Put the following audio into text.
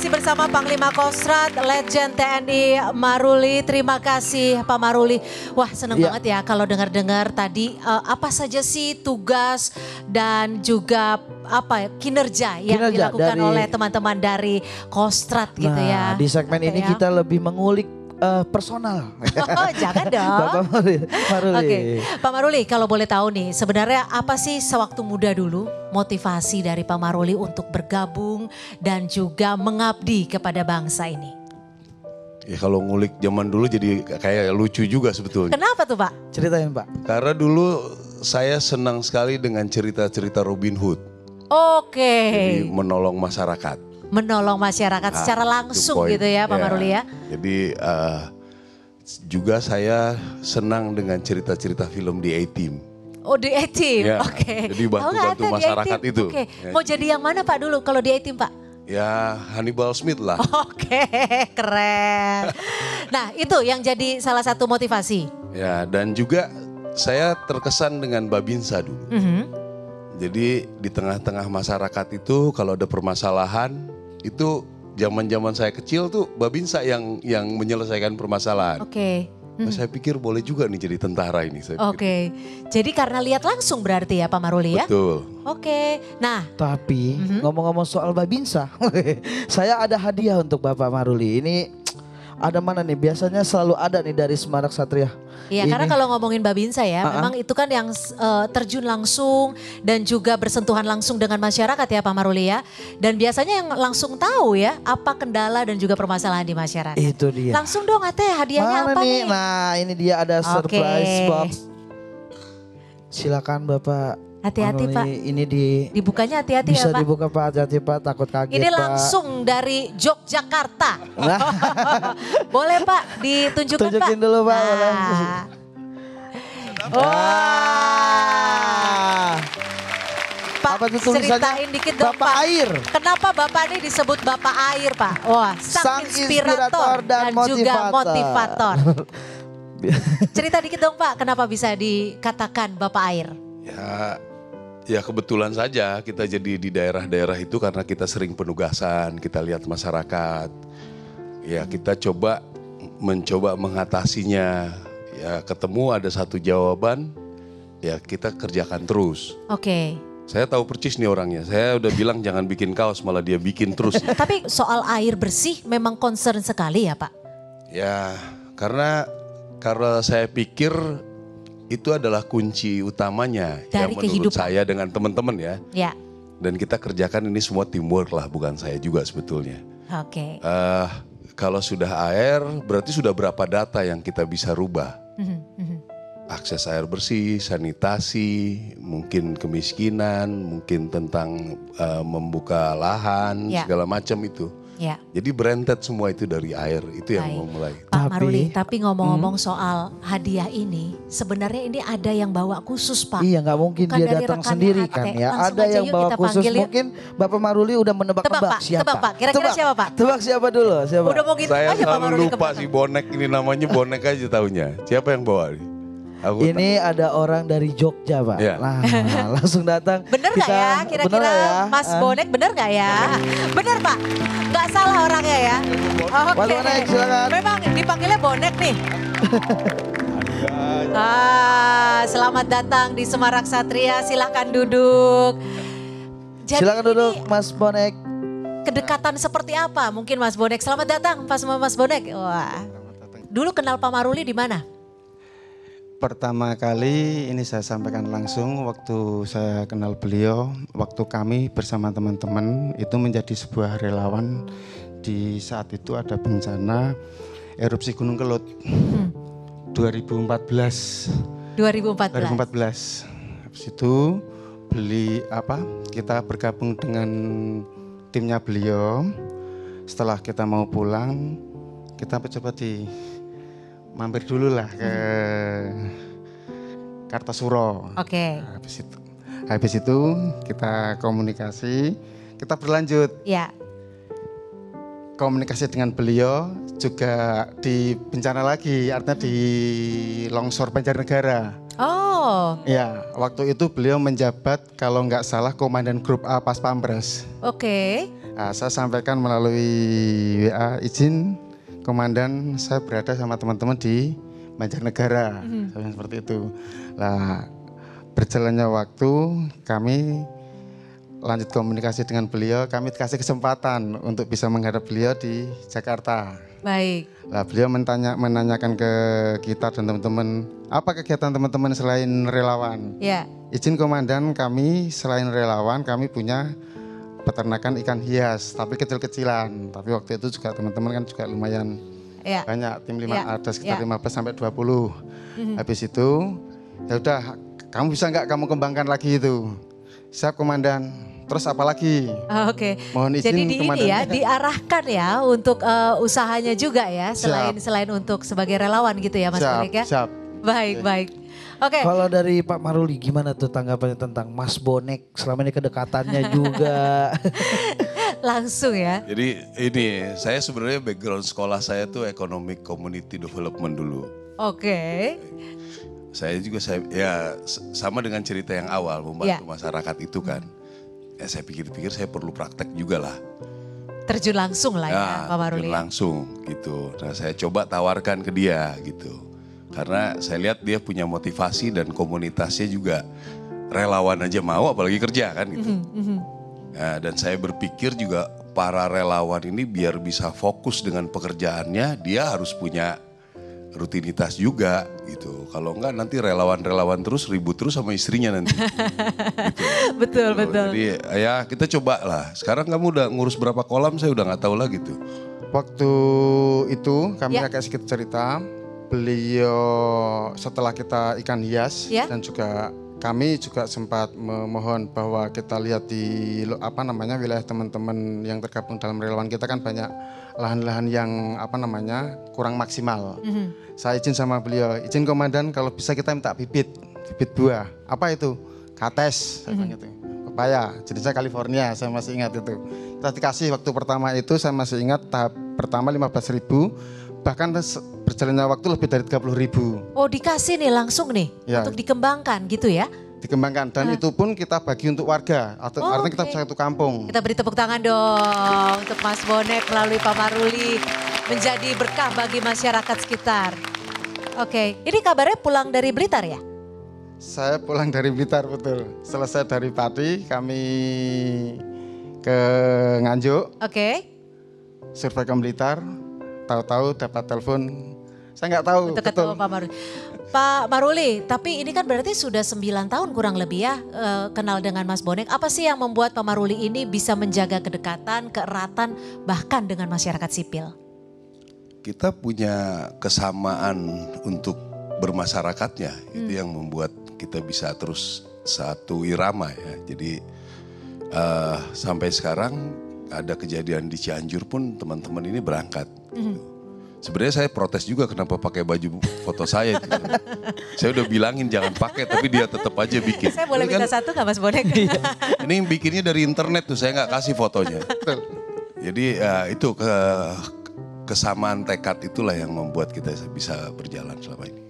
masih bersama Panglima Kostrat, Legend TNI Maruli. Terima kasih Pak Maruli. Wah seneng banget ya kalau dengar-dengar tadi apa saja sih tugas dan juga apa kinerja yang dilakukan oleh teman-teman dari Kostrat gitu ya. Di segmen ini kita lebih mengulik personal. Oh jangan dong. Bapak Maruli. Oke, Pak Maruli kalau boleh tahu nih sebenarnya apa sih sewaktu muda dulu motivasi dari Pak Maruli untuk bergabung dan juga mengabdi kepada bangsa ini? Ya kalau ngulik zaman dulu jadi kayak lucu juga sebetulnya. Kenapa tuh Pak? Ceritain Pak. Karena dulu saya senang sekali dengan cerita-cerita Robin Hood. Oke. Jadi menolong masyarakat. Menolong masyarakat secara langsung gitu ya Pak Maruli ya. Jadi juga saya senang dengan cerita-cerita film di A-Team. Oh di A-Team, Ya, oke. jadi bantu-bantu masyarakat itu. Oke. Ya. Mau jadi yang mana Pak dulu kalau di A-Team Pak? Ya Hannibal Smith lah. Oke, keren. Nah itu yang jadi salah satu motivasi. Ya dan juga saya terkesan dengan Babinsa dulu. Jadi di tengah-tengah masyarakat itu kalau ada permasalahan itu zaman-zaman saya kecil tuh Babinsa yang menyelesaikan permasalahan. Oke. Nah, saya pikir boleh juga nih jadi tentara ini. Oke. Jadi karena lihat langsung berarti ya Pak Maruli ya? Betul. Oke. Nah. Tapi ngomong-ngomong soal Babinsa, saya ada hadiah untuk Bapak Maruli. Ini ada mana nih? Biasanya selalu ada nih dari Semarak Satria. Iya karena kalau ngomongin Babinsa ya memang itu kan yang terjun langsung dan juga bersentuhan langsung dengan masyarakat ya Pak Maruli ya. Dan biasanya yang langsung tahu ya apa kendala dan juga permasalahan di masyarakat. Itu dia. Langsung dong Ate hadiahnya Mana apa nih? Nah ini dia ada surprise box. Silakan Bapak. Hati-hati Pak. Ini dibukanya hati-hati ya Pak. Bisa dibuka Pak, hati-hati Pak, takut kaget ini Pak. langsung dari Yogyakarta. Boleh Pak ditunjukkan Pak. Tunjukin dulu Pak. Nah. Wah. Pak apa itu tulisannya? Ceritain dikit dong Bapak Pak. Air. Kenapa Bapak ini disebut Bapak Air Pak? Wah sang inspirator dan juga motivator. Cerita dikit dong Pak, kenapa bisa dikatakan Bapak Air? Ya kebetulan saja kita jadi di daerah-daerah itu karena kita sering penugasan, kita lihat masyarakat. Ya kita mencoba mengatasinya. Ya ketemu ada satu jawaban, ya kita kerjakan terus. Oke. Saya tahu percis nih orangnya, saya udah bilang jangan bikin kaos malah dia bikin terus. Tapi soal air bersih memang concern sekali ya Pak? Ya karena saya pikir itu adalah kunci utamanya dari ya, menurut saya dengan teman-teman ya. Ya. Dan kita kerjakan ini semua teamwork lah, bukan saya juga sebetulnya. Oke. Kalau sudah air, berarti sudah berapa data yang kita bisa rubah. Akses air bersih, sanitasi, mungkin kemiskinan, mungkin tentang membuka lahan, segala macam itu. Ya. Jadi berentet semua itu dari air, itu yang memulai. Pak Maruli, tapi ngomong-ngomong soal hadiah ini, sebenarnya ini ada yang bawa khusus Pak. Iya nggak mungkin bukan dia datang sendiri kan ya. Ada yang bawa khusus, mungkin Bapak Maruli udah menebak-nebak siapa. Tebak Pak, kira-kira siapa Pak? Tebak siapa dulu, siapa? Udah mau gitu saya aja Pak Maruli. lupa sih bonek, ini namanya bonek aja taunya. Siapa yang bawa nih? Ini ada orang dari Jogja Pak. Ya. Nah, langsung datang. Bener gak ya kira-kira ya? Mas Bonek bener gak ya? Bener Pak, gak salah orangnya ya. Oke, memang dipanggilnya Bonek nih. Selamat datang di Semarak Satria, silahkan duduk. Jadi silahkan duduk Mas Bonek. Kedekatan seperti apa mungkin Mas Bonek? Selamat datang Mas Bonek. Wah. Dulu kenal Pak Maruli di mana? Pertama kali ini saya sampaikan langsung waktu saya kenal beliau, waktu kami bersama teman-teman itu menjadi sebuah relawan. Di saat itu ada bencana erupsi Gunung Kelut 2014. Habis itu kita bergabung dengan timnya beliau. Setelah kita mau pulang, kita coba mampir dulu lah ke Kartosuro. Oke. Habis itu kita komunikasi, kita berlanjut. Ya. Komunikasi dengan beliau juga di bencana lagi, artinya di longsor Banjarnegara. Oh. Ya, waktu itu beliau menjabat kalau nggak salah Komandan Grup A Pas Pampres. Oke. Nah, saya sampaikan melalui WA, izin komandan saya berada sama teman-teman di Banjarnegara, seperti itu. Nah, berjalannya waktu kami lanjut komunikasi dengan beliau, kami dikasih kesempatan untuk bisa menghadap beliau di Jakarta. Baik. Nah, beliau menanyakan ke kita dan teman-teman, apa kegiatan teman-teman selain relawan? Ya. Izin komandan, kami selain relawan, kami punya peternakan ikan hias, tapi kecil-kecilan. Tapi waktu itu juga teman-teman kan juga lumayan banyak, tim 5 ada sekitar 15 sampai 20. Habis itu, ya udah, kamu bisa nggak kamu kembangkan lagi itu? Siap komandan. Terus apa lagi? Oke. Mohon izin jadi komandan. ini ya diarahkan ya untuk usahanya juga ya, selain untuk sebagai relawan gitu ya Mas Bonek ya. Siap. Baik, baik. Oke. Kalau dari Pak Maruli gimana tuh tanggapannya tentang Mas Bonek selama ini kedekatannya juga? Langsung ya. Jadi ini saya sebenarnya background sekolah saya tuh Economic Community Development dulu. Oke. Saya juga ya sama dengan cerita yang awal membantu masyarakat itu kan. Ya saya pikir-pikir saya perlu praktek juga lah. Terjun langsung lah ya Pak Maruli. Terjun langsung gitu. Nah saya coba tawarkan ke dia gitu. Karena saya lihat dia punya motivasi dan komunitasnya juga relawan aja mau apalagi kerja kan gitu. Nah, dan saya berpikir juga para relawan ini biar bisa fokus dengan pekerjaannya dia harus punya rutinitas juga gitu. Kalau enggak nanti relawan-relawan terus ribut terus sama istrinya nanti. Gitu. Betul, gitu. betul. Jadi ya kita coba lah. Sekarang kamu udah ngurus berapa kolam saya udah nggak tahu lagi tuh. Waktu itu kami agak sedikit cerita. Beliau setelah kita ikan hias dan juga kami juga sempat memohon bahwa kita lihat di wilayah teman-teman yang tergabung dalam relawan kita kan banyak lahan-lahan yang kurang maksimal. Saya izin sama beliau, izin komandan kalau bisa kita minta bibit buah. Apa itu? Kates, saya bilang gitu. Pepaya, jenisnya California, saya masih ingat itu. Kita dikasih waktu pertama itu saya masih ingat tahap pertama 15.000, bahkan berjalannya waktu lebih dari 30.000. Oh dikasih nih langsung nih untuk dikembangkan gitu ya? Dikembangkan dan itu pun kita bagi untuk warga atau artinya kita satu kampung. Kita beri tepuk tangan dong untuk Mas Bonek melalui Pak Maruli menjadi berkah bagi masyarakat sekitar. Oke, ini kabarnya pulang dari Blitar ya? Saya pulang dari Blitar betul. Selesai dari Pati kami ke Nganjuk. Oke. Survei ke Blitar, tahu-tahu dapat telepon. Saya nggak tahu betul. Pak Maruli. Pak Maruli, tapi ini kan berarti sudah 9 tahun kurang lebih ya kenal dengan Mas Bonek. Apa sih yang membuat Pak Maruli ini bisa menjaga kedekatan, keeratan bahkan dengan masyarakat sipil? Kita punya kesamaan untuk bermasyarakatnya. Itu yang membuat kita bisa terus satu irama ya. Jadi sampai sekarang ada kejadian di Cianjur pun teman-teman ini berangkat. Sebenarnya saya protes juga kenapa pakai baju foto saya. Gitu. Saya udah bilangin jangan pakai tapi dia tetap aja bikin. Saya boleh minta satu gak Mas Bonek? Ini bikinnya dari internet tuh saya nggak kasih fotonya. Jadi itu kesamaan tekad itulah yang membuat kita bisa berjalan selama ini.